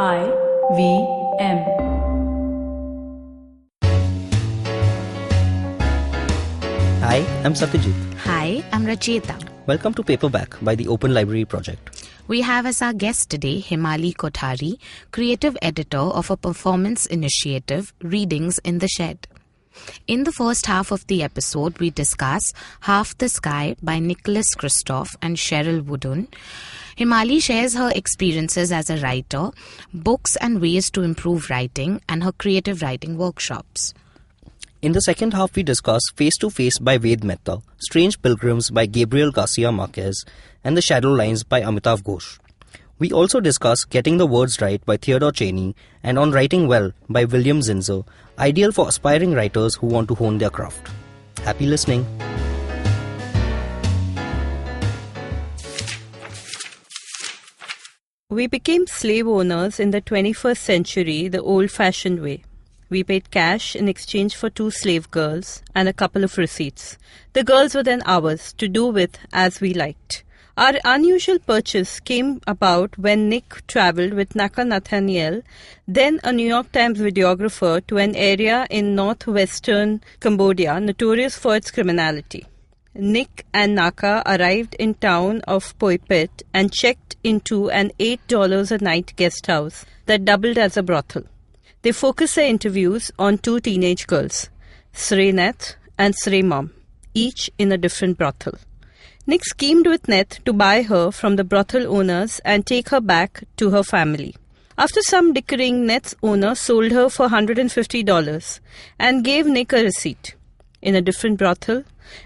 IVM. Hi, I'm Satyajit. Hi, I'm Rachita. Welcome to Paperback by the Open Library Project. We have as our guest today Himali Kothari, creative editor of a performance initiative, Readings in the Shed. In the first half of the episode, we discuss Half the Sky by Nicholas Kristof and Cheryl Wooden. Himali shares her experiences as a writer, books and ways to improve writing, and her creative writing workshops. In the second half, we discuss Face to Face by Ved Mehta, Strange Pilgrims by Gabriel Garcia Marquez, and The Shadow Lines by Amitav Ghosh. We also discuss Getting the Words Right by Theodore Cheney and On Writing Well by William Zinzer, ideal for aspiring writers who want to hone their craft. Happy listening. We became slave owners in the 21st century the old-fashioned way. We paid cash in exchange for 2 slave girls and a couple of receipts. The girls were then ours to do with as we liked. Our unusual purchase came about when Nick travelled with Naka Nathaniel, then a New York Times videographer, to an area in northwestern Cambodia notorious for its criminality. Nick and Naka arrived in town of Poipet and checked into an $8 a night guest house that doubled as a brothel. They focused their interviews on 2 teenage girls, Srey Neth and Srey Mom, each in a different brothel. Nick schemed with Neth to buy her from the brothel owners and take her back to her family. After some dickering, Neth's owner sold her for $150 and gave Nick a receipt. In a different brothel,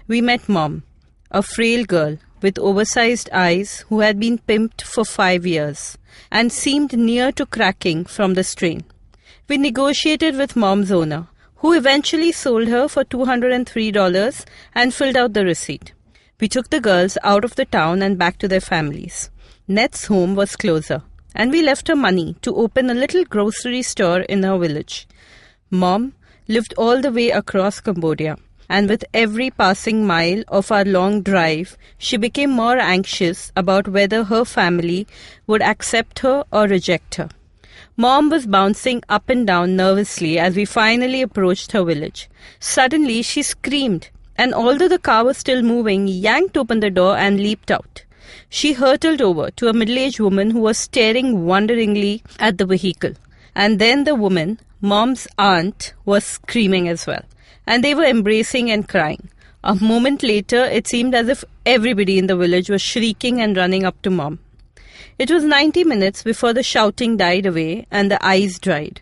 we met Mom, a frail girl with oversized eyes who had been pimped for 5 years and seemed near to cracking from the strain. We negotiated with Mom's owner, who eventually sold her for $203 and filled out the receipt. We took the girls out of the town and back to their families. Neth's home was closer, and we left her money to open a little grocery store in her village. Mom lived all the way across Cambodia, and with every passing mile of our long drive, she became more anxious about whether her family would accept her or reject her. Mom was bouncing up and down nervously as we finally approached her village. Suddenly, she screamed, and although the car was still moving, yanked open the door and leaped out. She hurtled over to a middle-aged woman who was staring wonderingly at the vehicle. And then the woman, Mom's aunt, was screaming as well. And they were embracing and crying. A moment later, it seemed as if everybody in the village was shrieking and running up to Mom. It was 90 minutes before the shouting died away and the eyes dried.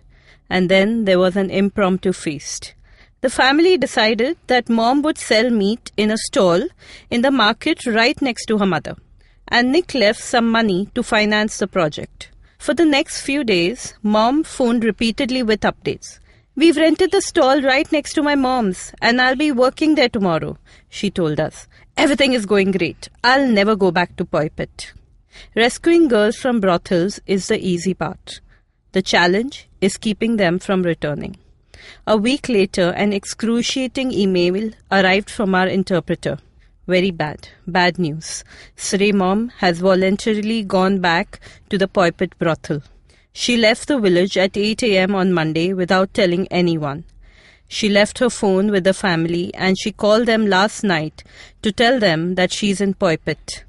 And then there was an impromptu feast. The family decided that Mom would sell meat in a stall in the market right next to her mother. And Nick left some money to finance the project. For the next few days, Mom phoned repeatedly with updates. "We've rented the stall right next to my mom's and I'll be working there tomorrow," she told us. "Everything is going great. I'll never go back to Poipet." Rescuing girls from brothels is the easy part. The challenge is keeping them from returning. A week later, an excruciating email arrived from our interpreter. Very bad. Bad news. Srey Mom has voluntarily gone back to the Poipet brothel. She left the village at 8 a.m. on Monday without telling anyone. She left her phone with the family and she called them last night to tell them that she's in Poipet.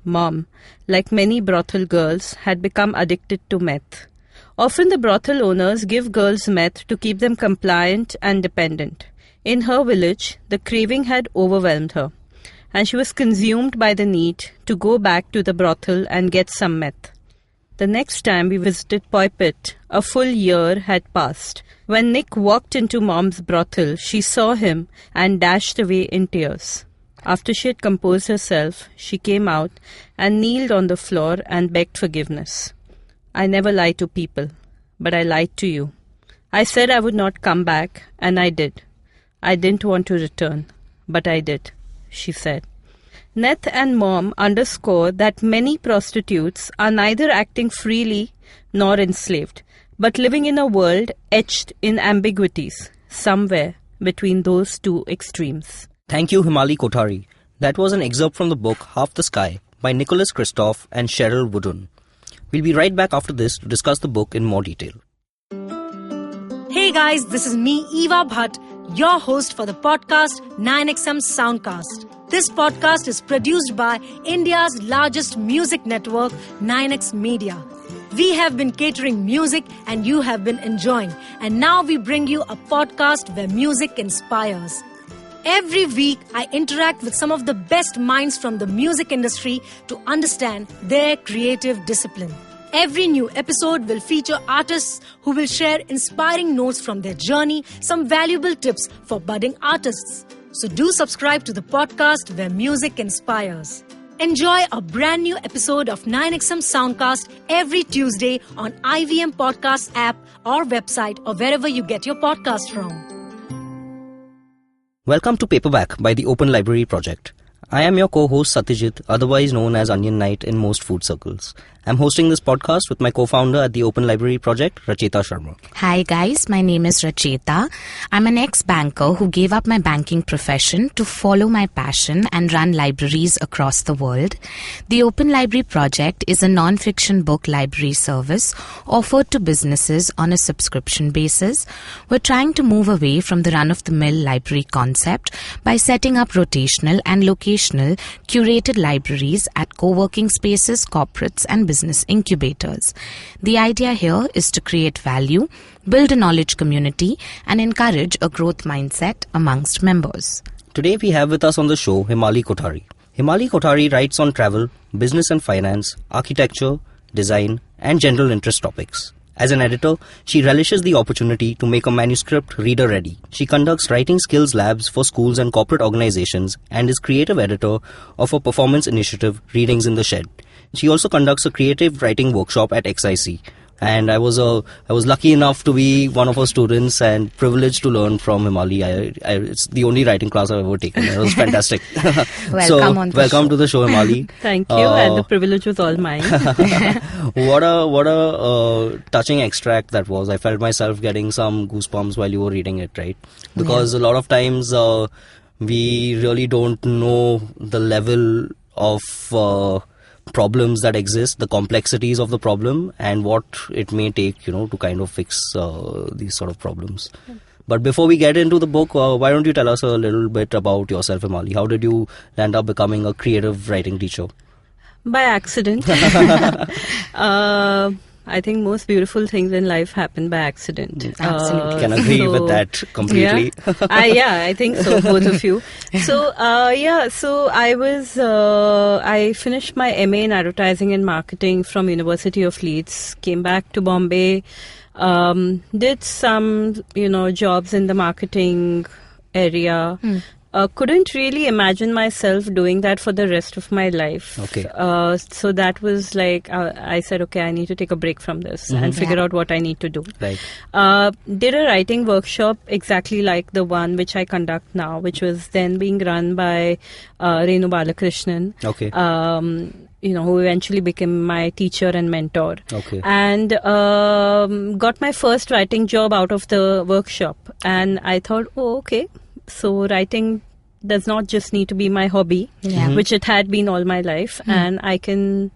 Mom, like many brothel girls, had become addicted to meth. Often the brothel owners give girls meth to keep them compliant and dependent. In her village, the craving had overwhelmed her, and she was consumed by the need to go back to the brothel and get some meth. The next time we visited Poipet, a full year had passed. When Nick walked into Mom's brothel, she saw him and dashed away in tears. After she had composed herself, she came out and kneeled on the floor and begged forgiveness. "I never lie to people, but I lied to you. I said I would not come back, and I did. I didn't want to return, but I did," she said. Neth and Mom underscore that many prostitutes are neither acting freely nor enslaved, but living in a world etched in ambiguities, somewhere between those 2 extremes. Thank you, Himali Kothari. That was an excerpt from the book Half the Sky by Nicholas Kristof and Cheryl Wooden. We'll be right back after this to discuss the book in more detail. Hey guys, this is me, Eva Bhatt, your host for the podcast 9XM Soundcast. This podcast is produced by India's largest music network, 9X Media. We have been catering music and you have been enjoying. And now we bring you a podcast where music inspires. Every week, I interact with some of the best minds from the music industry to understand their creative discipline. Every new episode will feature artists who will share inspiring notes from their journey, some valuable tips for budding artists. So do subscribe to the podcast where music inspires. Enjoy a brand new episode of 9XM Soundcast every Tuesday on IVM Podcast app or website or wherever you get your podcast from. Welcome to Paperback by the Open Library Project. I am your co-host Satyajit, otherwise known as Onion Knight in most food circles. I'm hosting this podcast with my co-founder at the Open Library Project, Racheta Sharma. Hi guys, my name is Racheta. I'm an ex-banker who gave up my banking profession to follow my passion and run libraries across the world. The Open Library Project is a non-fiction book library service offered to businesses on a subscription basis. We're trying to move away from the run-of-the-mill library concept by setting up rotational and locational curated libraries at co-working spaces, corporates and business incubators. The idea here is to create value, build a knowledge community, and encourage a growth mindset amongst members. Today we have with us on the show Himali Kothari. Himali Kothari writes on travel, business and finance, architecture, design, and general interest topics. As an editor, she relishes the opportunity to make a manuscript reader-ready. She conducts writing skills labs for schools and corporate organizations and is creative editor of a performance initiative, Readings in the Shed. She also conducts a creative writing workshop at XIC. And I was lucky enough to be one of her students and privileged to learn from Himali. It's the only writing class I've ever taken. It was fantastic. Welcome to the show, Himali. Thank you, and the privilege was all mine. What a touching extract that was. I felt myself getting some goosebumps while you were reading it, right? Because a lot of times we really don't know the level of problems that exist, the complexities of the problem, and what it may take, to kind of fix these sort of problems. But before we get into the book, why don't you tell us a little bit about yourself, Himali? How did you end up becoming a creative writing teacher? By accident. I think most beautiful things in life happen by accident. Absolutely. Can agree with that completely. I think so, both of you. So I finished my MA in advertising and marketing from University of Leeds, came back to Bombay, did some, jobs in the marketing area. Couldn't really imagine myself doing that for the rest of my life. Okay. So that was like, I said, okay, I need to take a break from this and figure out what I need to do. Right. Did a writing workshop exactly like the one which I conduct now, which was then being run by Renu Balakrishnan. Okay. Who eventually became my teacher and mentor. Okay. And got my first writing job out of the workshop. And I thought, okay. So writing does not just need to be my hobby, which it had been all my life, and I can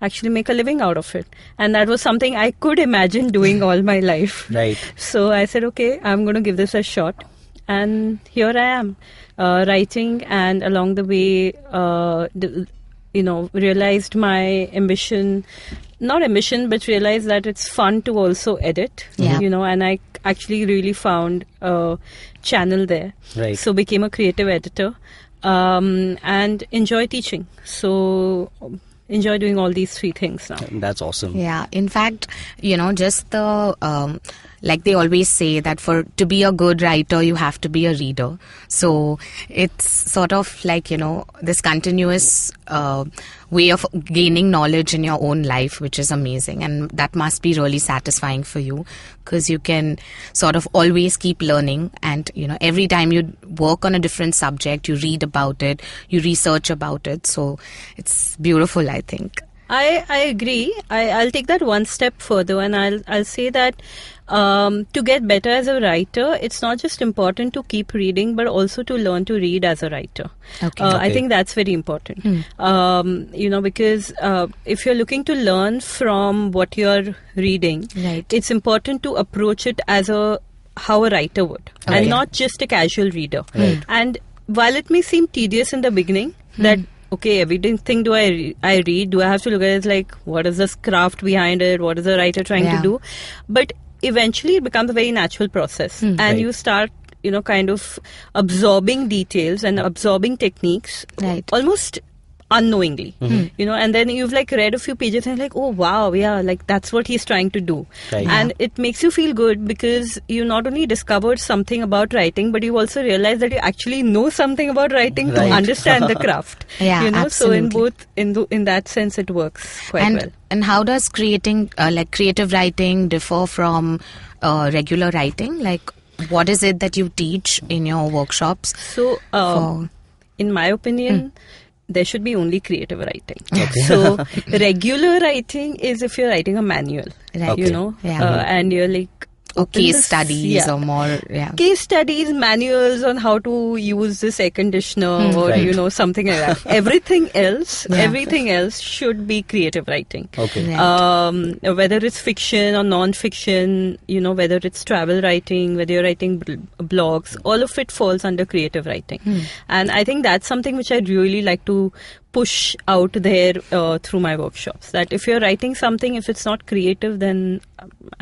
actually make a living out of it. And that was something I could imagine doing all my life. Right. So I said, okay, I'm going to give this a shot. And here I am, writing, and along the way, realized my but realized that it's fun to also edit, and I actually really found a channel there. Right. So became a creative editor, and enjoy teaching. So enjoy doing all these three things now. That's awesome. Yeah, in fact, just the like they always say that to be a good writer, you have to be a reader. So it's sort of like, this continuous way of gaining knowledge in your own life, which is amazing. And that must be really satisfying for you, because you can sort of always keep learning. And, every time you work on a different subject, you read about it, you research about it. So it's beautiful, I think. I agree. I'll take that one step further, and I'll say that to get better as a writer, it's not just important to keep reading, but also to learn to read as a writer. Okay. I think that's very important. Because if you're looking to learn from what you're reading, Right. it's important to approach it as how a writer would, Okay. and not just a casual reader. And while it may seem tedious in the beginning, that okay, everything I read, do I have to look at it like, what is this craft behind it? What is the writer trying Yeah. to do? But eventually it becomes a very natural process, and Right. you start, kind of absorbing details and absorbing techniques Right. almost unknowingly, and then you've like read a few pages and like, oh wow, yeah, like that's what he's trying to do. Right. And it makes you feel good because you not only discovered something about writing, but you also realize that you actually know something about writing to Right. understand the craft. Yeah, So in absolutely. both in that sense it works quite well. And how does creative writing differ from regular writing? Like, what is it that you teach in your workshops? So for- in my opinion, there should be only creative writing. So regular writing is if you're writing a manual, Right. Yeah. and you're like Or open case this- studies yeah. or more, yeah. Case studies, manuals on how to use this air conditioner or Right. something like that. Everything else should be creative writing. Okay. Right. Whether it's fiction or non-fiction, whether it's travel writing, whether you're writing blogs, all of it falls under creative writing. And I think that's something which I really like to push out there through my workshops. That if you're writing something, if it's not creative, then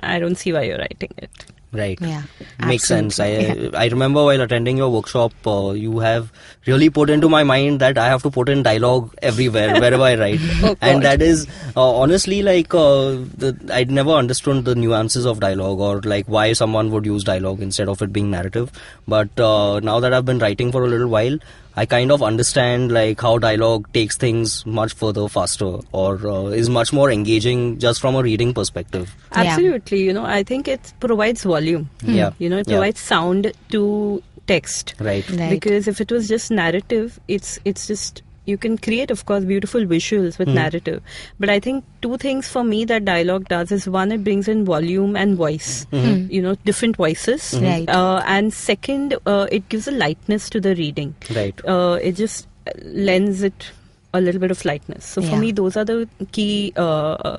I don't see why you're writing it. Right. Yeah, Makes sense. absolutely. I remember while attending your workshop, you have really put into my mind that I have to put in dialogue everywhere, wherever I write. And that is, honestly, like, I'd never understood the nuances of dialogue or like why someone would use dialogue instead of it being narrative. But now that I've been writing for a little while, I kind of understand like how dialogue takes things much further faster or is much more engaging just from a reading perspective. Yeah. Absolutely. I think it provides volume. Yeah. It Yeah. provides sound to text. Right. Right. Because if it was just narrative, it's just, you can create, of course, beautiful visuals with narrative. But I think two things for me that dialogue does is, one, it brings in volume and voice, different voices. Right. And second, it gives a lightness to the reading. Right. It just lends it a little bit of lightness. So for Yeah. me, those are the key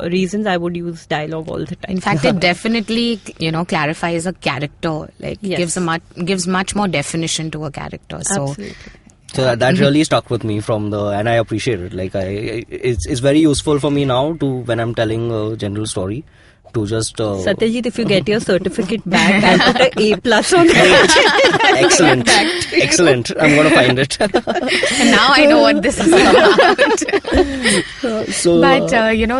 reasons I would use dialogue all the time. In fact, it definitely, clarifies a character. Like, Yes. gives much more definition to a character. So, Absolutely. So that really stuck with me and I appreciate it. Like it's very useful for me now to when I'm telling a general story to just. Satyajit, if you get your certificate back, I'll put an A+ on it. Excellent. I'm gonna find it. and now I know what this is about. So, But,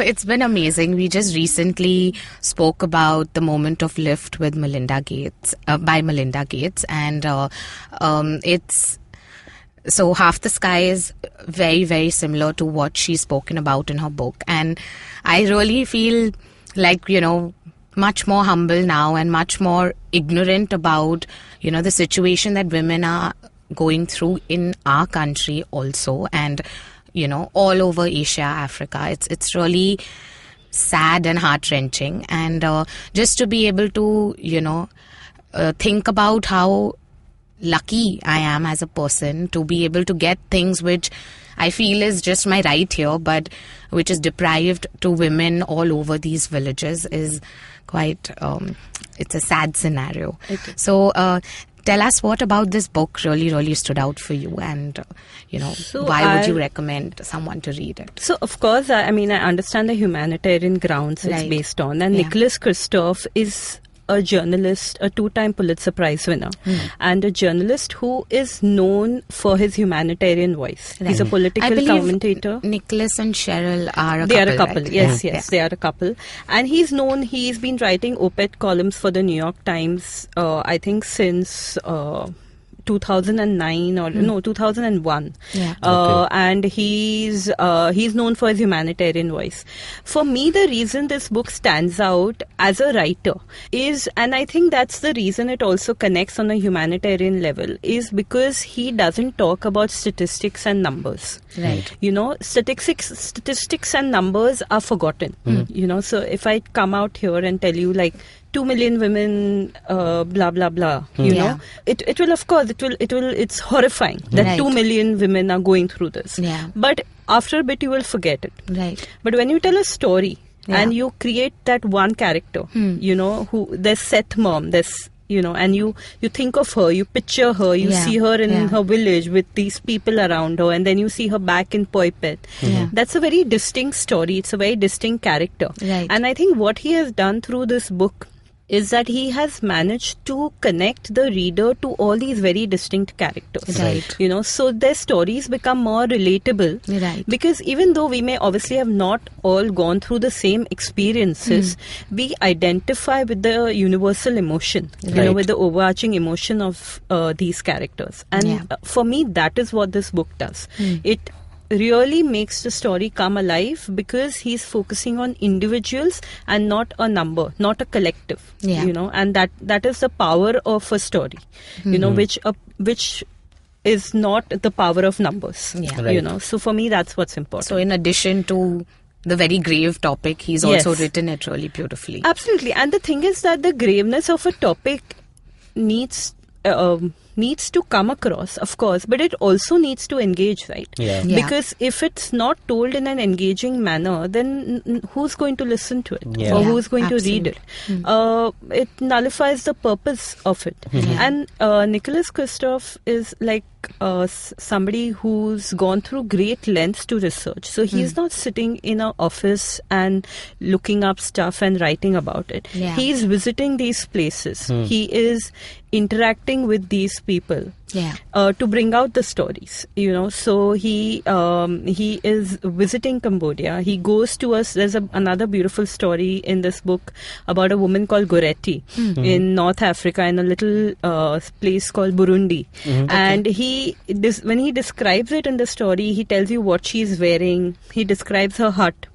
it's been amazing. We just recently spoke about the moment of lift with Melinda Gates, by Melinda Gates. And it's... So Half the Sky is very, very similar to what she's spoken about in her book. And I really feel like, much more humble now and much more ignorant about, the situation that women are going through in our country also. And, all over Asia, Africa. It's really sad and heart-wrenching. And just to be able to, think about how lucky I am as a person to be able to get things which I feel is just my right here, but which is deprived to women all over these villages is quite, it's a sad scenario. So, tell us what about this book really, really stood out for you, and, So why would you recommend someone to read it? So, of course, I understand the humanitarian grounds it's Right. based on. And Yeah. Nicholas Kristof is a journalist, a 2-time Pulitzer Prize winner, and a journalist who is known for his humanitarian voice. He's a I political believe commentator. Nicholas and Cheryl are a They couple. are a couple, right? yes, Yeah. they are a couple. And he's been writing op-ed columns for the New York Times, I think since 2009 or no 2001. Yeah. And he's known for his humanitarian voice. For me, the reason this book stands out as a writer is, and I think that's the reason it also connects on a humanitarian level, is because he doesn't talk about statistics and numbers. Right. You know, statistics and numbers are forgotten. You know, so if I come out here and tell you like 2 million women, blah blah blah, you know, it will, of course, it's horrifying that Right. 2 million women are going through this. Yeah. But after a bit, you will forget it. Right. But when you tell a story Yeah. and you create that one character, you know, there's Seth mom, there's, you know, and you think of her, you picture her, you Yeah. see her in Yeah. her village with these people around her, and then you see her back in Poipet. Yeah. That's a very distinct story. It's a very distinct character. Right. And I think what he has done through this book is that he has managed to connect the reader to all these very distinct characters. Right. You know, so their stories become more relatable. Right. Because even though we may obviously have not all gone through the same experiences, we identify with the universal emotion, you know, Right. with the overarching emotion of these characters. And Yeah. For me, that is what this book does. It really makes the story come alive because he's focusing on individuals and not a number, not a collective. Yeah. You know, and that is the power of a story. You know, which is not the power of numbers. Yeah. You Right. know, so for me, that's what's important. So in addition to the very grave topic, he's also Yes. written it really beautifully. Absolutely. And the thing is that the graveness of a topic needs to come across, of course, but it also needs to engage, right? Yeah. Yeah. Because if it's not told in an engaging manner, then who's going to listen to it? Yeah. Or Yeah, who's going to read it? It nullifies the purpose of it. And Nicholas Kristof is like somebody who's gone through great lengths to research. So he's not sitting in an office and looking up stuff and writing about it. Yeah. He's visiting these places. He is interacting with these people. Yeah. To bring out the stories, you know. So he is visiting Cambodia. He goes to us. There's another beautiful story in this book about a woman called Goretti in North Africa, in a little place called Burundi. And when he describes it in the story, he tells you what she's wearing. He describes her hut.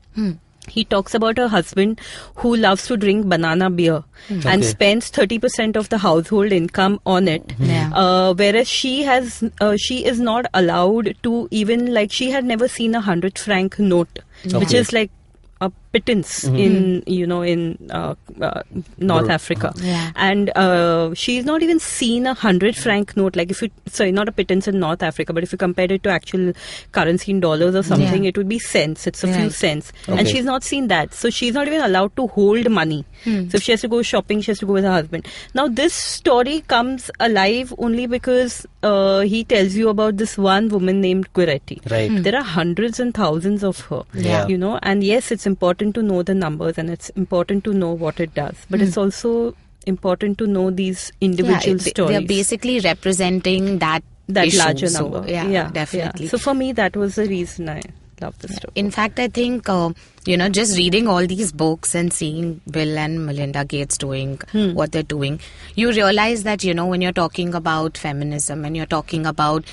He talks about her husband who loves to drink banana beer and Okay. spends 30% of the household income on it. Yeah. Whereas she is not allowed to even, like, she had never seen 100 franc note, which Okay. is like a pittance in North Africa. Yeah. And she's not even seen 100 franc note, like not a pittance in North Africa, but if you compare it to actual currency in dollars or something, Yeah. it would be cents. It's a few Right. cents. And Okay. she's not seen that. So she's not even allowed to hold money. So if she has to go shopping, she has to go with her husband. Now this story comes alive only because he tells you about this one woman named Goretti. Right. There are hundreds and thousands of her. Yeah. You know, and yes, it's important to know the numbers and it's important to know what it does. But it's also important to know these individual stories. They're basically representing that issue. larger So, number. yeah, definitely. So for me, that was the reason I love the story. In fact, I think, just reading all these books and seeing Bill and Melinda Gates doing what they're doing, you realize that, when you're talking about feminism and you're talking about,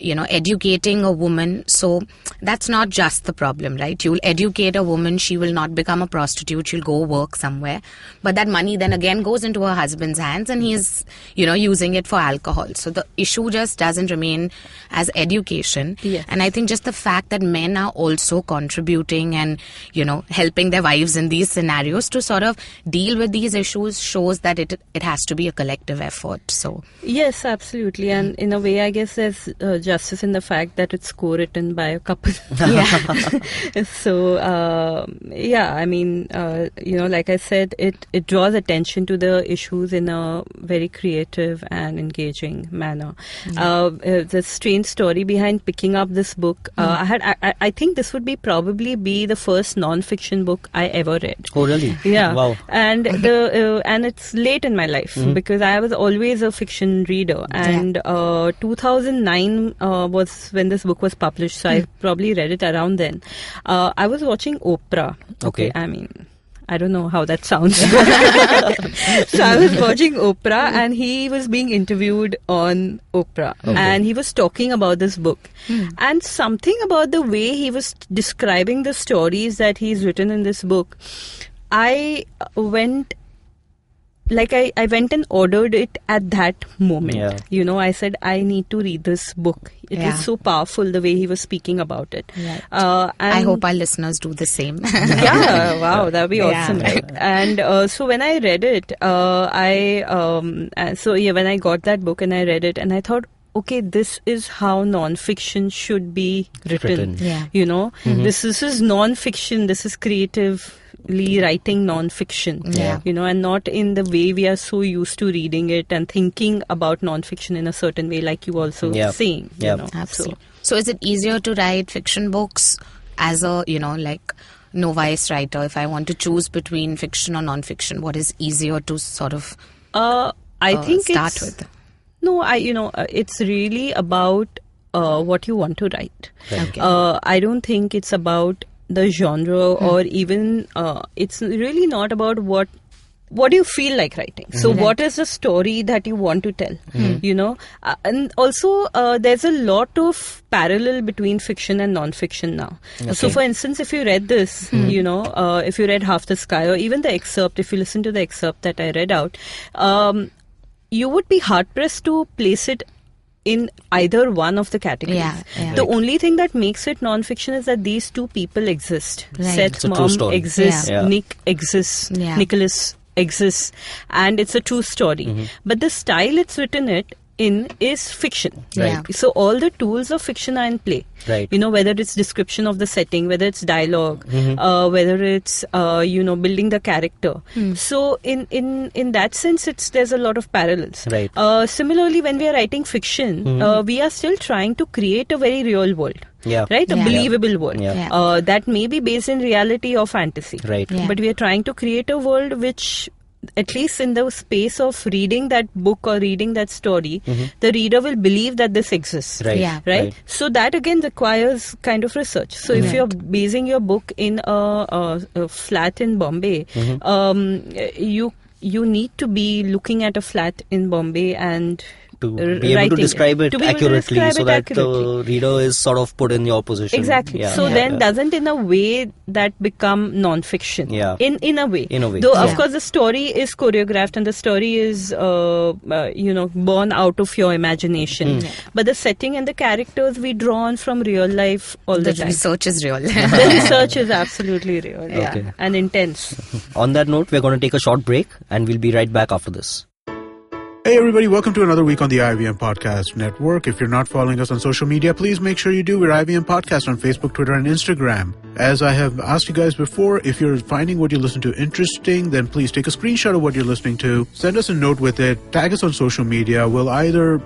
educating a woman, so that's not just the problem, right? You'll educate a woman, she will not become a prostitute, she'll go work somewhere. But that money then again goes into her husband's hands and he's, using it for alcohol. So the issue just doesn't remain as education. Yes. And I think just the fact that men are also contributing and, helping their wives in these scenarios to sort of deal with these issues shows that it has to be a collective effort. So Yes, absolutely. And in a way, I guess there's justice in the fact that it's co-written by a couple. So, I mean, like I said, it draws attention to the issues in a very creative and engaging manner. The strange story behind picking up this book, I think this would probably be the first non-fiction book I ever read. Oh, really? Yeah. Wow. And and it's late in my life because I was always a fiction reader. And 2009 was when this book was published, so I probably read it around then. I was watching Oprah. Okay. I mean, I don't know how that sounds. So I was watching Oprah and he was being interviewed on Oprah. Okay. And he was talking about this book. And something about the way he was describing the stories that he's written in this book, I went and ordered it at that moment. Yeah. You know, I said, I need to read this book. It was so powerful the way he was speaking about it. Right. And I hope our listeners do the same. yeah, wow, that'd be Yeah. awesome, right? And so when I read it, when I got that book and I read it, and I thought, okay, this is how non-fiction should be written. Yeah. You know, this is non-fiction. This is creatively writing non-fiction. Yeah. You know, and not in the way we are so used to reading it and thinking about non-fiction in a certain way, like you also saying. Yeah. You know? Absolutely. So is it easier to write fiction books as a, like novice writer? If I want to choose between fiction or non-fiction, what is easier to sort of I think start with? No, it's really about what you want to write. Okay. I don't think it's about the genre or even it's really not about what do you feel like writing. So what is the story that you want to tell? You know, and also there's a lot of parallel between fiction and non-fiction now. So for instance, if you read this, if you read Half the Sky or even the excerpt, if you listen to the excerpt that I read out, you would be hard-pressed to place it in either one of the categories. Yeah. The only thing that makes it non-fiction is that these two people exist. Right. Seth's It's a true mom story. exists, Yeah. Nick exists, Yeah. Nicholas exists, and it's a true story. But the style it's written it in is fiction. Right. So all the tools of fiction are in play. Right. You know, whether it's description of the setting, whether it's dialogue, whether it's building the character. So in that sense, there's a lot of parallels. Right. Similarly, when we are writing fiction, we are still trying to create a very real world. Yeah. Right? A Yeah. believable world. Yeah. That may be based in reality or fantasy. Right. Yeah. But we are trying to create a world which, at least in the space of reading that book or reading that story, the reader will believe that this exists. Right. Yeah. Right? So that again requires kind of research. So if you're basing your book in a flat in Bombay, you need to be looking at a flat in Bombay and To be able to describe it accurately so that the reader is sort of put in your position. Exactly. Yeah. So Yeah. then doesn't in a way that become non-fiction? Yeah. In a way. In a way. Though of Yeah. course the story is choreographed and the story is born out of your imagination. But the setting and the characters we draw on from real life all the The time. research is real. The research is absolutely real. Okay. And intense. On that note, we're going to take a short break and we'll be right back after this. Hey everybody, welcome to another week on the IVM Podcast Network. If you're not following us on social media, please make sure you do. We're IVM Podcast on Facebook, Twitter, and Instagram. As I have asked you guys before, if you're finding what you listen to interesting, then please take a screenshot of what you're listening to, send us a note with it, tag us on social media. We'll either,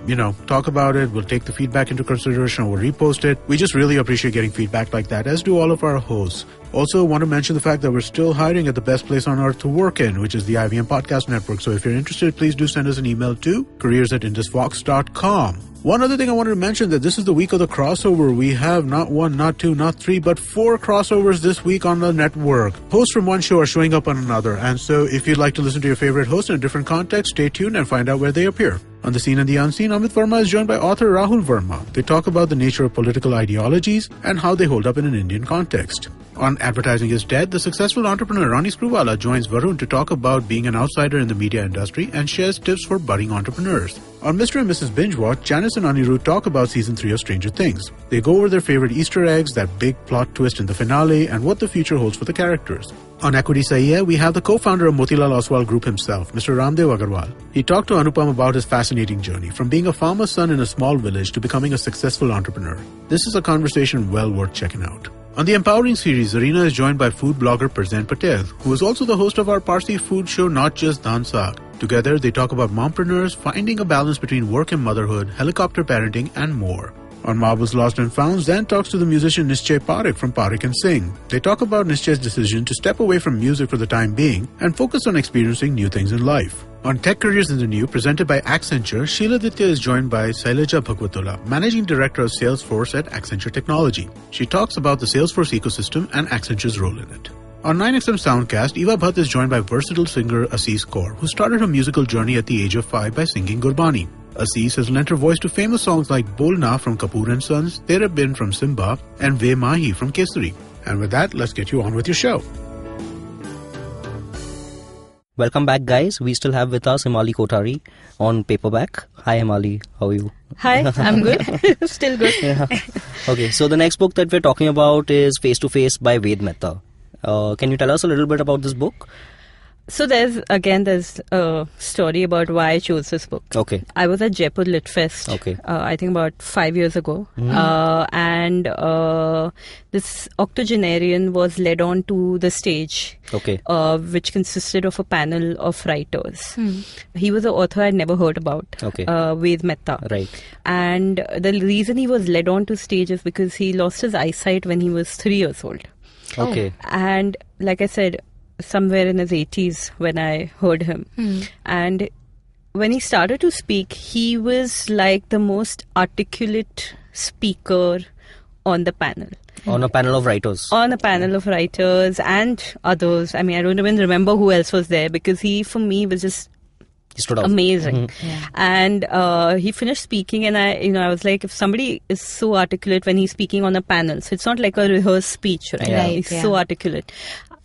talk about it, we'll take the feedback into consideration, or we'll repost it. We just really appreciate getting feedback like that, as do all of our hosts. Also, want to mention the fact that we're still hiring at the best place on earth to work in, which is the IVM Podcast Network. So if you're interested, please do send us an email to careers@indusvox.com. One other thing I wanted to mention, that this is the week of the crossover. We have not one, not two, not three, but 4 crossovers this week on the network. Hosts from one show are showing up on another. And so if you'd like to listen to your favorite host in a different context, stay tuned and find out where they appear. On The Scene and the Unseen, Amit Verma is joined by author Rahul Verma. They talk about the nature of political ideologies and how they hold up in an Indian context. On Advertising is Dead, the successful entrepreneur Ronnie Screwvala joins Varun to talk about being an outsider in the media industry and shares tips for budding entrepreneurs. On Mr. and Mrs. Binge Watch, Janice and Anirudh talk about Season 3 of Stranger Things. They go over their favorite Easter eggs, that big plot twist in the finale, and what the future holds for the characters. On Equity Sahiye, we have the co-founder of Motilal Oswal Group himself, Mr. Ramdev Agarwal. He talked to Anupam about his fascinating journey from being a farmer's son in a small village to becoming a successful entrepreneur. This is a conversation well worth checking out. On the Empowering series, Zarina is joined by food blogger Present Patel, who is also the host of our Parsi food show Not Just Dhan Saag. Together, they talk about mompreneurs, finding a balance between work and motherhood, helicopter parenting, and more. On Marbles Lost and Found, Zan talks to the musician Nischay Parekh from Parekh & Singh. They talk about Nischay's decision to step away from music for the time being and focus on experiencing new things in life. On Tech Careers in the New, presented by Accenture, Sheila Ditya is joined by Saileja Bhagwatola, Managing Director of Salesforce at Accenture Technology. She talks about the Salesforce ecosystem and Accenture's role in it. On 9XM Soundcast, Eva Bhatt is joined by versatile singer Assis Kaur, who started her musical journey at the age of 5 by singing Gurbani. Assis has lent her voice to famous songs like Bolna from Kapoor and Sons, Tere Bin from Simba, and Ve Mahi from Kesari. And with that, let's get you on with your show. Welcome back, guys. We still have with us Himali Kothari on paperback. Hi, Himali. How are you? Hi, I'm good. Still good. Yeah. Okay, so the next book that we're talking about is Face to Face by Ved Mehta. Can you tell us a little bit about this book? So there's a story about why I chose this book. Okay. I was at Jaipur Lit Fest, Okay. I think about 5 years ago. And this octogenarian was led on to the stage, Okay. which consisted of a panel of writers. He was an author I'd never heard about, Okay. Ved Mehta. Right. And the reason he was led on to stage is because he lost his eyesight when he was 3 years old. Okay. And like I said, somewhere in his 80s when I heard him. And when he started to speak, he was like the most articulate speaker on the panel. On a panel of writers. On a panel of writers and others. I mean, I don't even remember who else was there because he, for me, was just He stood out. amazing. Yeah. And he finished speaking, and I was like, if somebody is so articulate when he's speaking on a panel, so it's not like a rehearsed speech, right? Yeah. He's Right, so yeah. articulate.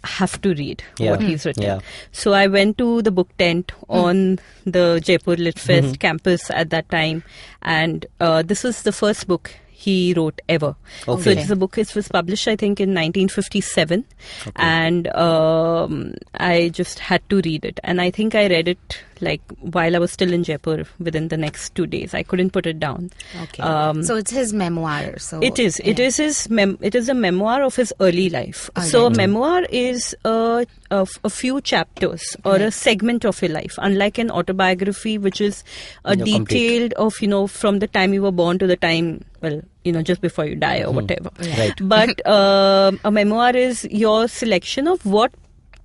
I have to read Yeah. what he's written. Yeah. So I went to the book tent on the Jaipur Lit Fest campus at that time, and this was the first book he wrote ever. Okay. So it's a book. It was published, I think, in 1957, and I just had to read it. And I think I read it like while I was still in Jaipur. Within the next 2 days, I couldn't put it down. Okay. Um, So it's his memoir. So It is. It yeah. is his. It is a memoir of his early life. All So a right. memoir is a few chapters or a Right. segment of your life, unlike an autobiography, which is a Yeah, complete. detailed of from the time you were born to the time just before you die or whatever. Right. But a memoir is your selection of what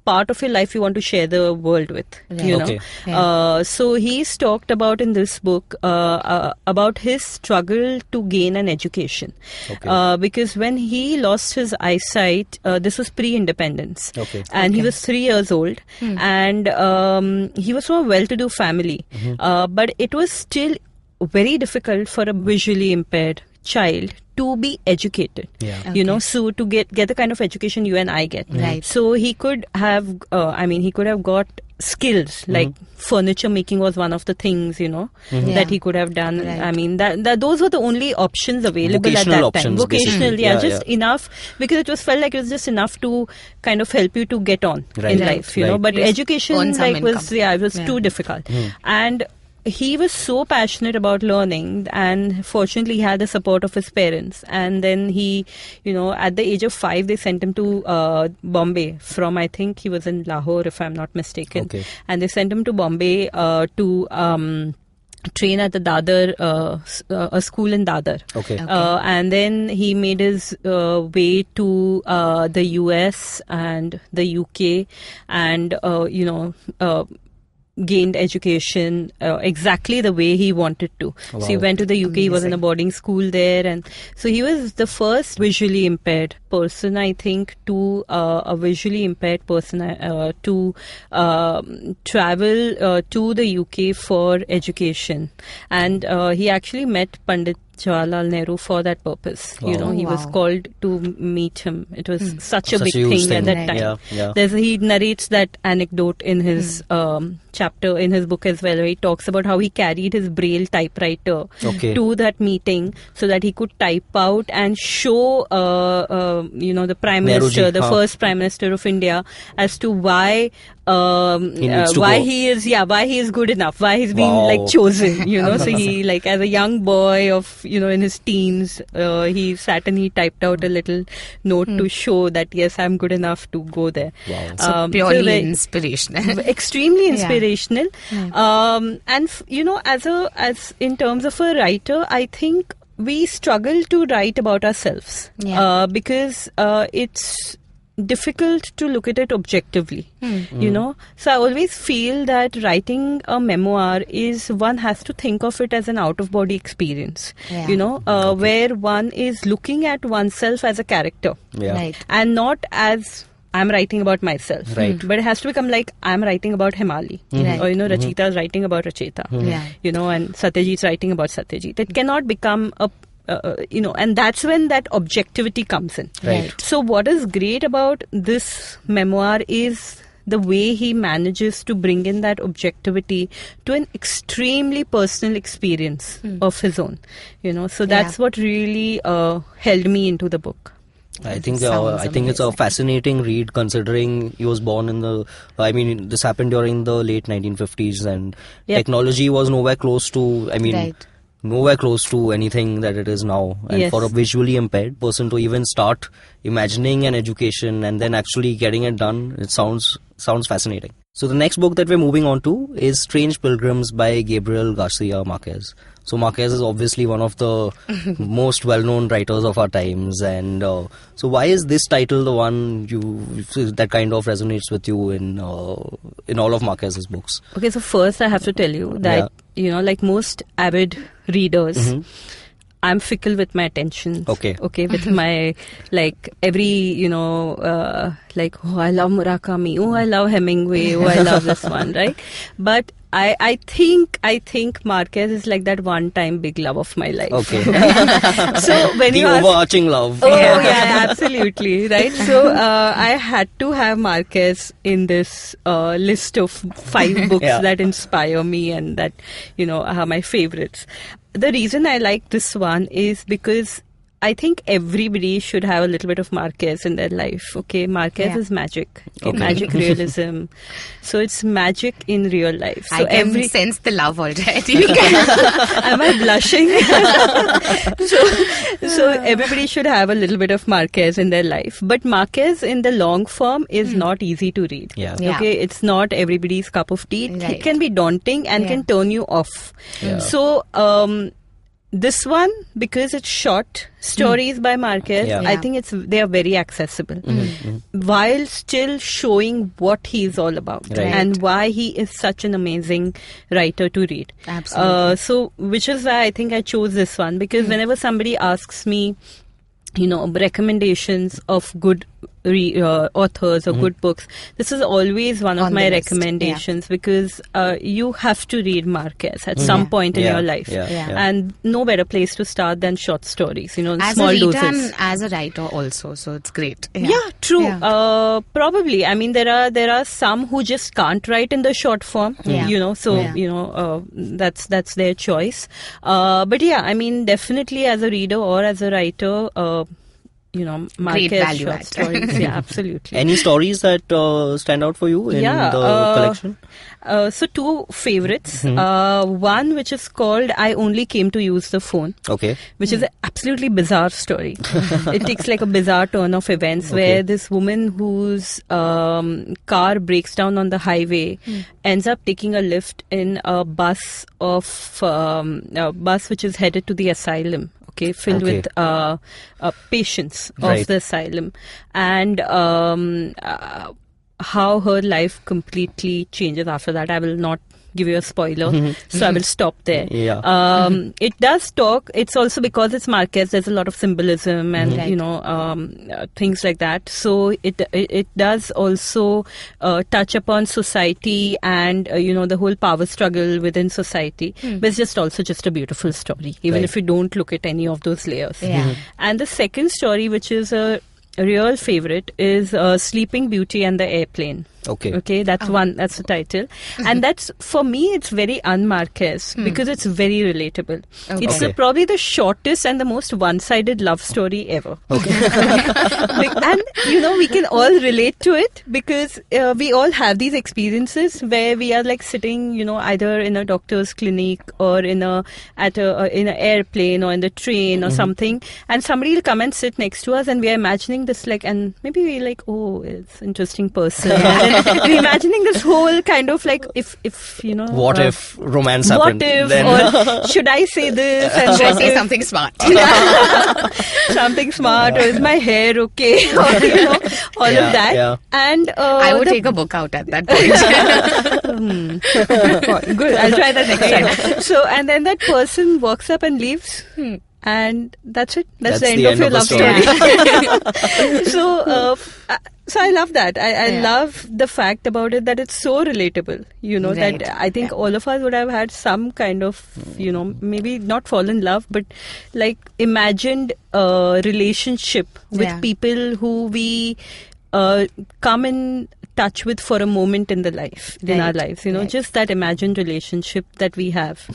part of your life you want to share the world with. Right. You know. Okay. So he's talked about in this book about his struggle to gain an education. Okay. Because when he lost his eyesight, this was pre-independence. Okay. And he Okay. was 3 years old. And he was from a well-to-do family. But it was still very difficult for a visually impaired child to be educated. Yeah. So to get the kind of education you and I get. Right. So he could have, he could have got skills like furniture making was one of the things, Yeah. that he could have done. Right. I mean, that those were the only options available at Vocational that time. options, Vocational, basically. yeah, Yeah, just yeah. enough because it was felt like it was just enough to kind of help you to get on Right. in Right. life, you know. Right. But Yes. education Earn some it was income. too difficult. And he was so passionate about learning, and fortunately he had the support of his parents. And then he, at the age of 5, they sent him to Bombay from, I think he was in Lahore, if I'm not mistaken. Okay. And they sent him to Bombay to train at the Dadar, a school in Dadar. Okay. And then he made his way to the US and the UK, and gained education exactly the way he wanted to. So he Wow. went to the UK, he was in a Amazing. boarding school there, and so he was the first visually impaired person, I think, to a visually impaired person to travel to the UK for education. And he actually met Pandit Jawaharlal Nehru for that purpose. Wow. He was Wow. called to meet him. It was such a Such big a huge thing at thing. that time. Yeah, yeah. He narrates that anecdote in his chapter in his book as well, where he talks about how he carried his Braille typewriter Okay. to that meeting so that he could type out and show the Prime Nehruji, Minister, the huh. first Prime Minister of India, as to why needs to why go. he is good enough, why he's been Wow. like chosen, so he, like, as a young boy of in his teens, he sat and he typed out a little note to show that yes, I'm good enough to go there. Wow. So purely very- inspirational. extremely Yeah. inspirational. And as in terms of a writer, I think we struggle to write about ourselves because it's difficult to look at it objectively, so I always feel that writing a memoir is, one has to think of it as an out of body experience, where one is looking at oneself as a character Yeah. Right. and not as I'm writing about myself. Right. But it has to become like I'm writing about Himali. Right. Or, Rachita is writing about Rachita. Yeah. And Satyajit's writing about Satyajit. It cannot become a and that's when that objectivity comes in. Right. So what is great about this memoir is the way he manages to bring in that objectivity to an extremely personal experience of his own. So that's what really held me into the book. I think it's a fascinating read, considering he was born in this happened during the late 1950s, and technology was nowhere close to, nowhere close to anything that it is now. And for a visually impaired person to even start imagining an education and then actually getting it done, it sounds fascinating. So the next book that we're moving on to is Strange Pilgrims by Gabriel Garcia Marquez. So Marquez is obviously one of the most well-known writers of our times, and so why is this title the one that kind of resonates with you in all of Marquez's books? Okay, so first I have to tell you that like most avid readers, I'm fickle with my attention. Okay, with my every I love Murakami, I love Hemingway, I love this one, right? But I think Marquez is like that one-time big love of my life. Okay. So when the overarching love. Oh yeah, absolutely, right. So I had to have Marquez in this list of 5 books that inspire me and that are my favorites. The reason I like this one is because I think everybody should have a little bit of Marquez in their life. Okay, Marquez is magic. Okay, magic realism. So it's magic in real life. So I can sense the love already. Am I blushing? so everybody should have a little bit of Marquez in their life. But Marquez in the long form is not easy to read. Yeah. Okay, it's not everybody's cup of tea. Right. It can be daunting and can turn you off. Yeah. So this one, because it's short stories by Marquez, I think they are very accessible, while still showing what he is all about and why he is such an amazing writer to read. Absolutely. So which is why I think I chose this one, because whenever somebody asks me recommendations of good authors or good books, this is always one of my recommendations, because you have to read Marquez at some point in your life, and no better place to start than short stories, as small a reader doses. and as a writer also, so it's great. True. Probably, I mean, there are some who just can't write in the short form, that's their choice, but I mean, definitely as a reader or as a writer, Marquez short stories. Yeah, absolutely. Any stories that stand out for you in the collection? So 2 favorites. One which is called I Only Came to Use the Phone. Okay. Which is an absolutely bizarre story. It takes like a bizarre turn of events where this woman whose car breaks down on the highway ends up taking a lift in a bus which is headed to the asylum. Filled with patients of the asylum, and how her life completely changes after that. I will not give you a spoiler, so I will stop there. It does talk. It's also because it's Marquez. There's a lot of symbolism and things like that. So it does also touch upon society and the whole power struggle within society. But it's just a beautiful story, even if you don't look at any of those layers. And the second story, which is a real favorite, is Sleeping Beauty and the Airplane. Okay, that's one. That's the title, and that's, for me, it's very un-Marquez because it's very relatable. It's probably the shortest and the most one-sided love story ever. And we can all relate to it because we all have these experiences where we are like sitting, either in a doctor's clinic or in an airplane or in the train or something, and somebody will come and sit next to us, and we are imagining this and maybe we it's an interesting person. We're imagining this whole kind of if what if romance happened? What if, or should I say this? And should I say something smart? Something smart, or is my hair okay? Or, all of that. Yeah. And I would take a book out at that point. Good, I'll try that next time. So, and then that person walks up and leaves. And that's it. That's That's the end of your love story. So I love that. I love the fact about it that it's so relatable. Right. That I think all of us would have had some kind of, maybe not fall in love, but like imagined relationship with people who we come in touch with for a moment in our lives, just that imagined relationship that we have,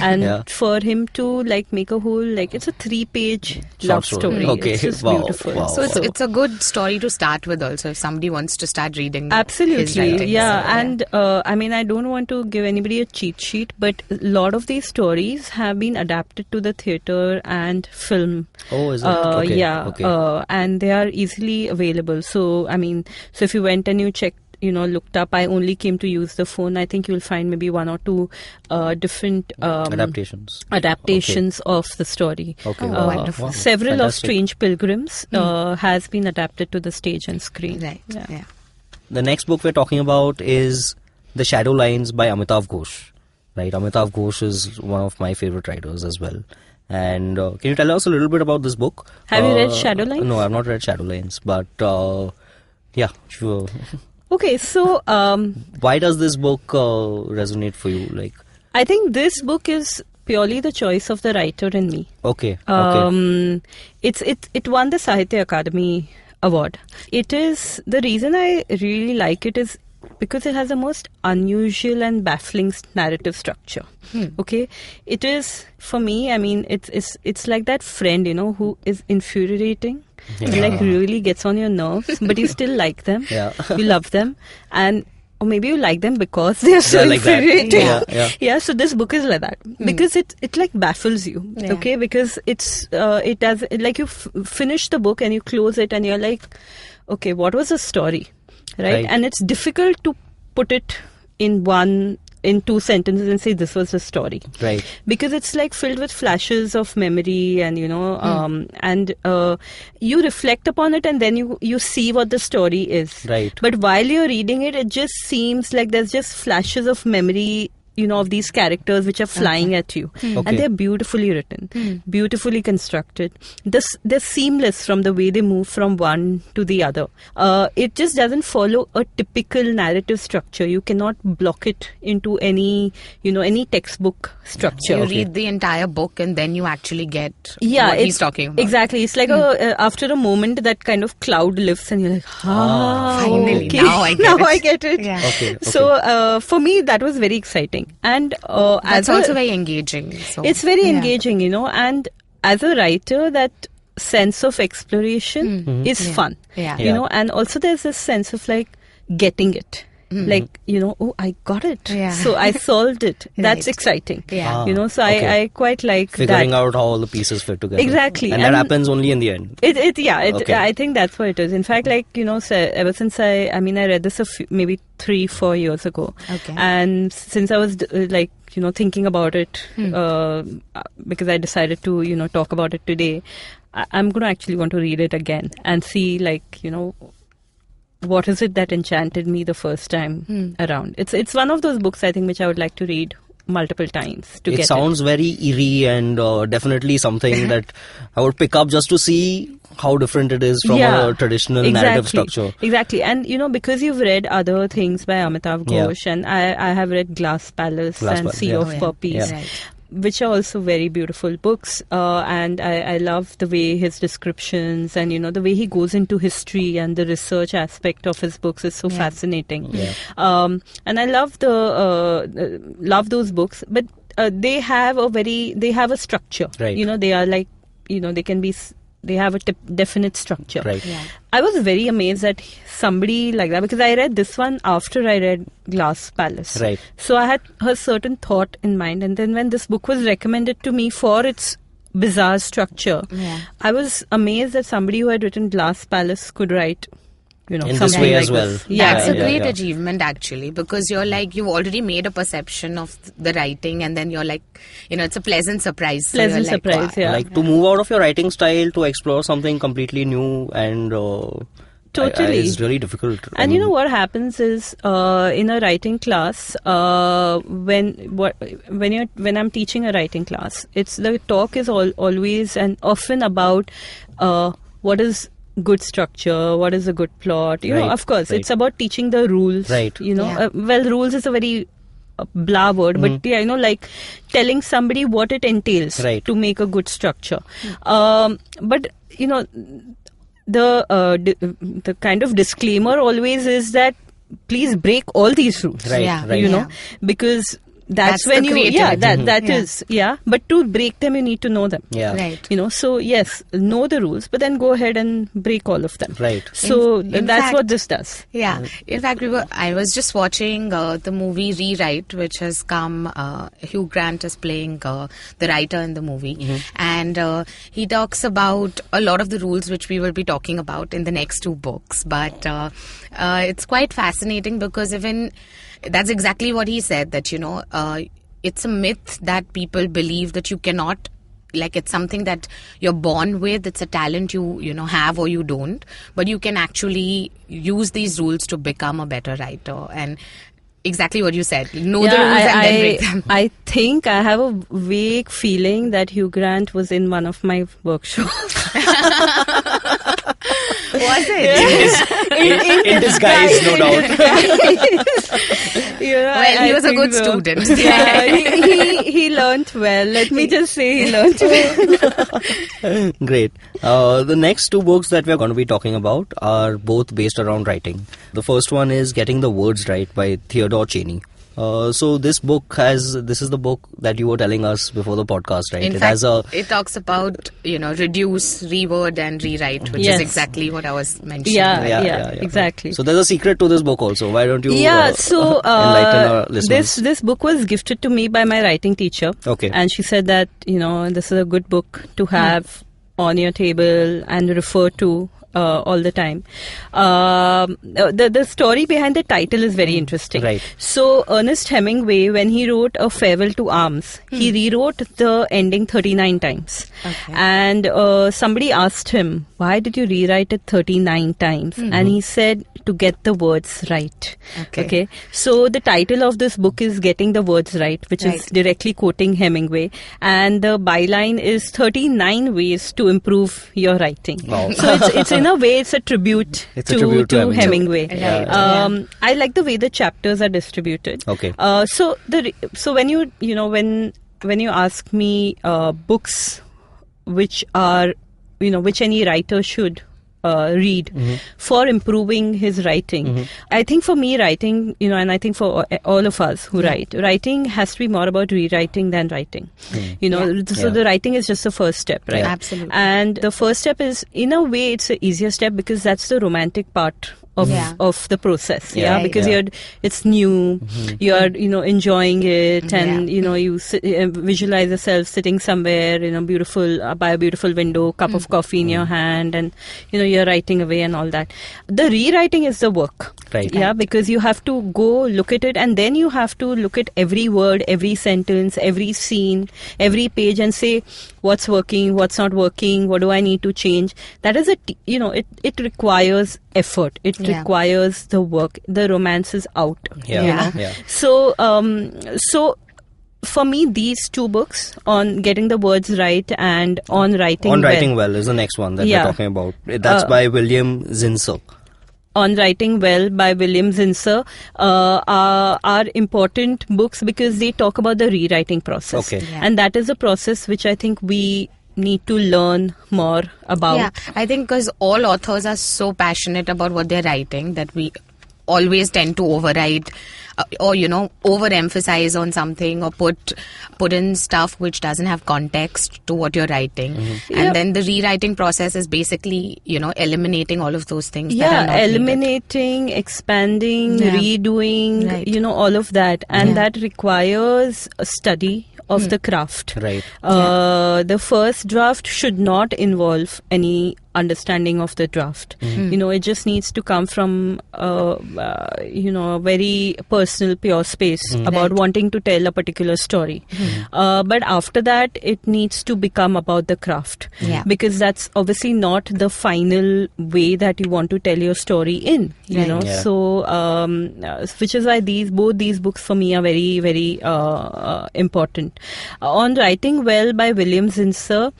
and for him to like make a whole, like, it's a 3-page love story. Okay. It's just Wow. beautiful. Wow. So it's a good story to start with also if somebody wants to start reading. Absolutely, his writings. And I mean, I don't want to give anybody a cheat sheet, but a lot of these stories have been adapted to the theatre and film. Oh, is it? Okay. Okay. And they are easily available. So I mean, so if you went and you checked, looked up, I only came to use the phone, I think you'll find maybe 1 or 2 different adaptations of the story. Okay. Wonderful. Several Fantastic. of Strange Pilgrims has been adapted to the stage and screen. Right. Yeah. The next book we're talking about is The Shadow Lines by Amitav Ghosh. Right, Amitav Ghosh is one of my favorite writers as well. And can you tell us a little bit about this book? Have you read Shadow Lines? No, I've not read Shadow Lines, but yeah, sure. Okay, so Why does this book resonate for you? Like, I think this book is purely the choice of the writer and me. okay. It won the Sahitya Akademi Award. It is, the reason I really like it is because it has the most unusual and baffling narrative structure. Okay, it is, for me, I mean, it's like that friend, who is infuriating. Yeah. Like really gets on your nerves, but you still like them. Yeah. You love them, or maybe you like them because they're so They're like that. infuriating. Yeah. So this book is like that because it like baffles you. Yeah. Okay, because it does, like, you finish the book and you close it and you're like, okay, what was the story, right? And it's difficult to put it in 2 sentences and say this was the story, Right. because it's like filled with flashes of memory and and you reflect upon it and then you see what the story is, Right. but while you're reading it, it just seems like there's just flashes of memory, of these characters which are flying at you. Okay. And they're beautifully written, beautifully constructed. They're seamless from the way they move from one to the other. It just doesn't follow a typical narrative structure. You cannot block it into any textbook structure. You read the entire book and then you actually get what it's- he's talking about. Exactly. It's like after a moment that kind of cloud lifts and you're like, finally, okay. now I get now it. I get it. Yeah. Okay. So for me, that was very exciting. And That's as also very engaging. So. it's very engaging, and as a writer, that sense of exploration is fun. Yeah. And also there's this sense of like getting it. Like, oh, I got it. Yeah. So I solved it. That's Right. exciting. Yeah. So okay. I quite like Figuring that. out how all the pieces fit together. Exactly. And that And- happens only in the end. Okay. I think that's what it is. In fact, like, so ever since I read this maybe 3-4 years ago. Okay. And since I was thinking about it, because I decided to, talk about it today, I'm going to actually want to read it again and see, like, what is it that enchanted me the first time around. It's one of those books, I think, which I would like to read multiple times to It get sounds very eerie and definitely something that I would pick up just to see how different it is from a traditional narrative structure. Exactly. And, because you've read other things by Amitav Yeah. Ghosh, and I have read Glass Palace and Palace, Sea yeah. of Oh, yeah. Puppies. Yeah. Right. Which are also very beautiful books, and I love the way his descriptions and the way he goes into history and the research aspect of his books is so fascinating. Yeah. And I love love those books, but they have a structure. Right. They are like they have a definite structure. Right. Yeah. I was very amazed that somebody like that, because I read this one after I read Glass Palace. Right. So I had a certain thought in mind, and then when this book was recommended to me for its bizarre structure, I was amazed that somebody who had written Glass Palace could write, In something this way like as well. this. That's a Yeah, great yeah. achievement, actually, because you've already made a perception of the writing, and then you're like, it's a pleasant surprise. So Pleasant you're like, surprise, wow. yeah. Like to move out of your writing style to explore something completely new and Totally. It's really difficult. And you know what happens is in a writing class, when I'm teaching a writing class, the talk is always and often about what is good structure, what is a good plot. You know, of course, it's about teaching the rules. Right. You know, rules is a very blah word, but like telling somebody what it entails to make a good structure. But the kind of disclaimer always is that please break all these rules, because that's when you but to break them you need to know them, so yes, know the rules, but then go ahead and break all of them, so that's fact, what this does. In fact, I was just watching the movie Rewrite, which has come. Hugh Grant is playing the writer in the movie, and he talks about a lot of the rules which we will be talking about in the next two books, but it's quite fascinating because even that's exactly what he said, that it's a myth that people believe that you cannot, like, it's something that you're born with, it's a talent you have or you don't, but you can actually use these rules to become a better writer. And exactly what you said, know the rules and then break them. I think I have a vague feeling that Hugh Grant was in one of my workshops. Was it? In disguise, no doubt. Well, he was a good student. He learnt well. Let me just say he learnt well. Great. The next two books that we're going to be talking about are both based around writing. The first one is Getting the Words Right by Theodore Cheney. So this is the book that you were telling us before the podcast, right? In fact, it talks about, reduce, reword and rewrite, which is exactly what I was mentioning. Yeah, exactly. So there's a secret to this book also. Why don't you enlighten our listeners? This book was gifted to me by my writing teacher. Okay. And she said that, this is a good book to have on your table and refer to all the time. The story behind the title is very interesting. Right. So Ernest Hemingway, when he wrote A Farewell to Arms, he rewrote the ending 39 times. Okay. And somebody asked him, why did you rewrite it 39 times? And he said, to get the words right. Okay. So the title of this book is Getting the Words Right, which is directly quoting Hemingway. And the byline is 39 ways to improve your writing. Wow. So it's in a way, it's a tribute to Hemingway. I like the way the chapters are distributed. Okay. So when you ask me books which are which any writer should read for improving his writing, I think for me writing, and I think for all of us who writing has to be more about rewriting than writing. So the writing is just the first step, right? Yeah, absolutely. And the first step is, in a way, it's the easier step because that's the romantic part of the process, because it's new, you're enjoying it, and you visualize yourself sitting somewhere beautiful by a beautiful window, cup of coffee in your hand, and you're writing away and all that. The rewriting is the work, because you have to go look at it, and then you have to look at every word, every sentence, every scene, every page, and say what's working, what's not working, what do I need to change. That is it requires effort. It requires the work. The romance is out. So for me, these two books, on getting the words right and on writing well is the next one that we're talking about. That's by William Zinsser. On Writing Well by William Zinsser are important books because they talk about the rewriting process. And that is a process which I think we need to learn more about. Yeah, I think because all authors are so passionate about what they're writing that we always tend to overwrite or overemphasize on something, or put in stuff which doesn't have context to what you're writing. And then the rewriting process is basically eliminating all of those things that are not eliminating needed. Expanding, redoing, all of that, and that requires a study of the craft. Right. The first draft should not involve any understanding of the draft. It just needs to come from a very personal, pure space about wanting to tell a particular story. But after that, it needs to become about the craft, because that's obviously not the final way that you want to tell your story in. So which is why both these books for me are very, very important. On Writing Well by William Zinsser,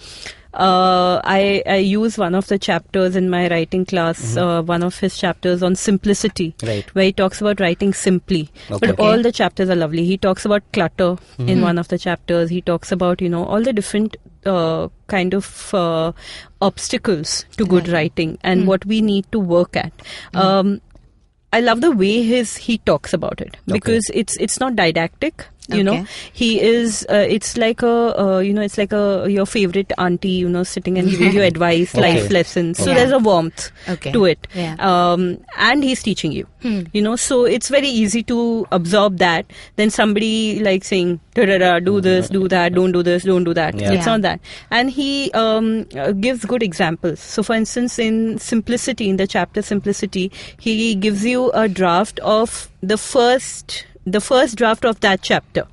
I use one of the chapters in my writing class, one of his chapters on simplicity, where he talks about writing simply. But all the chapters are lovely. He talks about clutter in one of the chapters. He talks about, all the different kind of obstacles to good writing and what we need to work at. I love the way he talks about it, because it's not didactic. He is. It's like your favorite auntie, sitting and giving you advice, life lessons. So there's a warmth to it, and he's teaching you. So it's very easy to absorb that. Then somebody like saying, do this, do that, don't do this, don't do that. It's not that. And he gives good examples. So, for instance, in Simplicity, in the chapter Simplicity, he gives you a draft of the first draft of that chapter.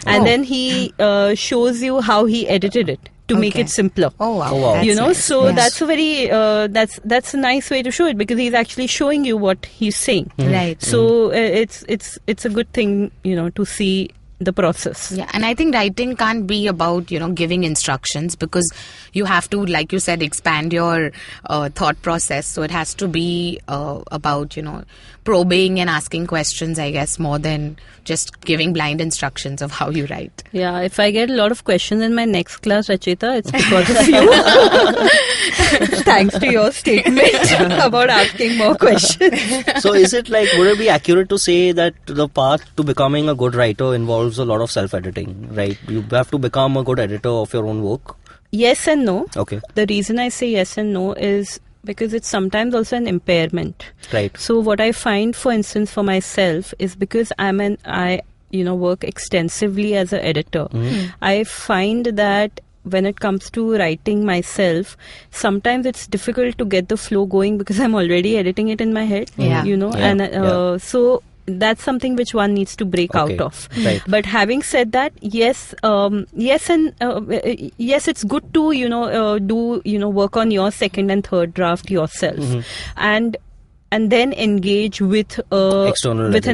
And then he shows you how he edited it to make it simpler. Oh wow! Nice. So that's a very that's a nice way to show it, because he's actually showing you what he's saying. Right. So it's a good thing, to see the process. Yeah, and I think writing can't be about, giving instructions, because you have to, like you said, expand your thought process. So it has to be about, probing and asking questions, I guess, more than just giving blind instructions of how you write. Yeah, if I get a lot of questions in my next class, Rachita, it's because of you. Thanks to your statement about asking more questions. So is it would it be accurate to say that the path to becoming a good writer involves a lot of self-editing, right? You have to become a good editor of your own work? Yes and no. Okay. The reason I say yes and no is because it's sometimes also an impairment. Right. So what I find, for instance, for myself is because I work extensively as an editor. I find that when it comes to writing myself, sometimes it's difficult to get the flow going because I'm already editing it in my head. So that's something which one needs to break out of. Right. But having said that, yes, it's good to do work on your second and third draft yourself, and then engage with an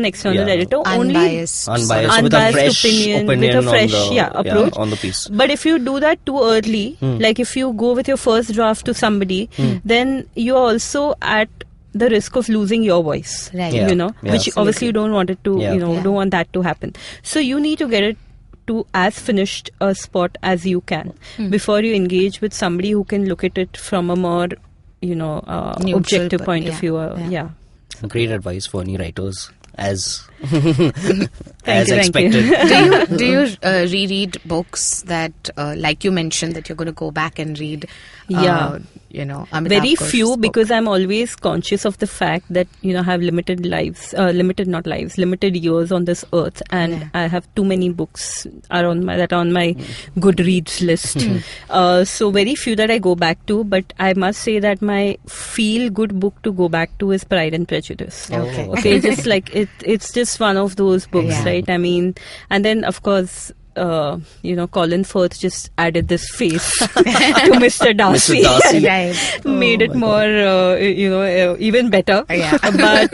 external editor, unbiased with a fresh opinion with a fresh approach on the piece. But if you do that too early, like if you go with your first draft to somebody, then you're also at the risk of losing your voice, right? Which obviously you don't want it to, don't want that to happen. So you need to get it to as finished a spot as you can before you engage with somebody who can look at it from a more, objective point of view. Great advice for any writers, as Thank you, expected. Do you reread books that, like you mentioned, that you're going to go back and read? Amitabh Very Ghosh's few, book? because I'm always conscious of the fact that I have limited years on this earth, and I have too many books that are on my Goodreads list. So very few that I go back to, but I must say that my feel good book to go back to is Pride and Prejudice. Okay, just like it's just one of those books, right? I mean, and then of course, Colin Firth just added this face to Mr. Darcy. Made it more, even better. But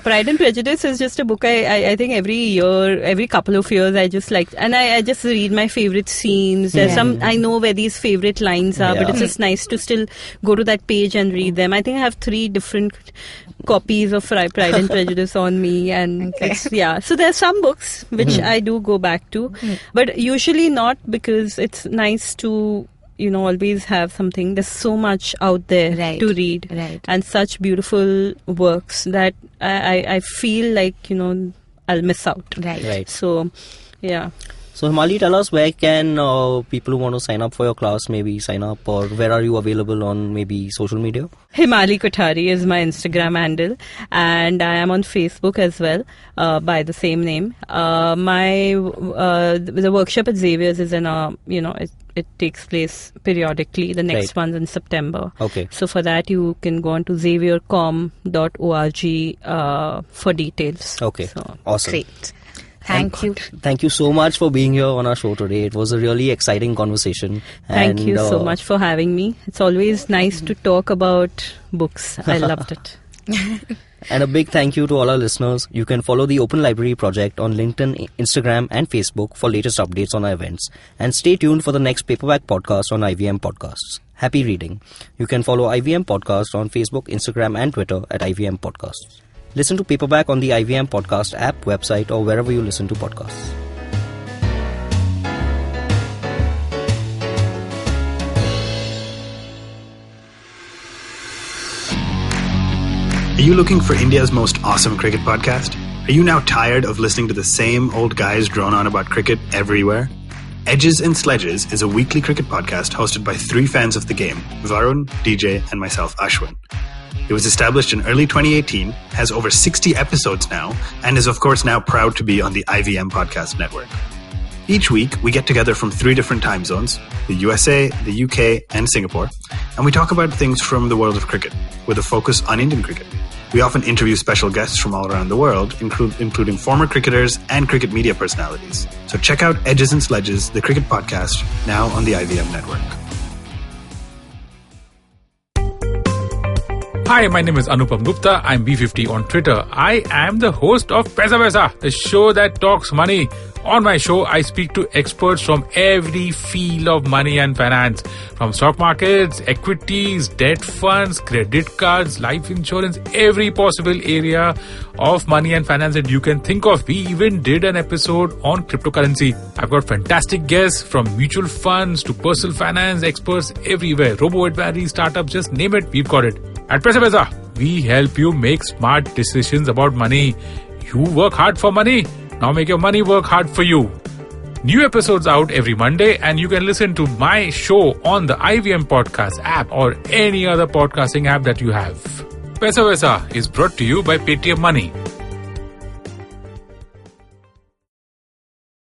Pride and Prejudice is just a book I think every couple of years I just like, and I just read my favorite scenes. There's some, I know where these favorite lines are, but it's just nice to still go to that page and read them. I think I have 3 different copies of Pride and Prejudice on me, and so there's some books which I do go back to, but usually not, because it's nice to always have something. There's so much out there to read, and such beautiful works that I feel like I'll miss out. Right. So So Himali, tell us where can people who want to sign up for your class maybe sign up, or where are you available on maybe social media? Himali Kothari is my Instagram handle, and I am on Facebook as well by the same name. The workshop at Xavier's is in it takes place periodically. The next one's in September. Okay. So for that you can go on to xaviercom.org for details. Okay. So, awesome. Great. Thank you. Thank you so much for being here on our show today. It was a really exciting conversation. Thank you so much for having me. It's always nice to talk about books. I loved it. And a big thank you to all our listeners. You can follow the Open Library Project on LinkedIn, Instagram and Facebook for latest updates on our events. And stay tuned for the next Paperback podcast on IVM Podcasts. Happy reading. You can follow IVM Podcast on Facebook, Instagram and Twitter at IVM Podcasts. Listen to Paperback on the IVM Podcast app, website or wherever you listen to podcasts. Are you looking for India's most awesome cricket podcast? Are you now tired of listening to the same old guys drone on about cricket everywhere? Edges and Sledges is a weekly cricket podcast hosted by 3 fans of the game, Varun, DJ, and myself, Ashwin. It was established in early 2018, has over 60 episodes now, and is of course now proud to be on the IVM Podcast Network. Each week, we get together from 3 different time zones, the USA, the UK, and Singapore, and we talk about things from the world of cricket, with a focus on Indian cricket. We often interview special guests from all around the world, including former cricketers and cricket media personalities. So check out Edges and Sledges, the cricket podcast, now on the IVM Network. Hi, my name is Anupam Gupta. I'm B50 on Twitter. I am the host of Paisa Vaisa, the show that talks money. On my show, I speak to experts from every field of money and finance, from stock markets, equities, debt funds, credit cards, life insurance, every possible area of money and finance that you can think of. We even did an episode on cryptocurrency. I've got fantastic guests from mutual funds to personal finance experts everywhere. Robo-advisory, startups, just name it, we've got it. At Paisa Vaisa, we help you make smart decisions about money. You work hard for money. Now make your money work hard for you. New episodes out every Monday, and you can listen to my show on the IVM Podcast app or any other podcasting app that you have. Paisa Vaisa is brought to you by Paytm Money.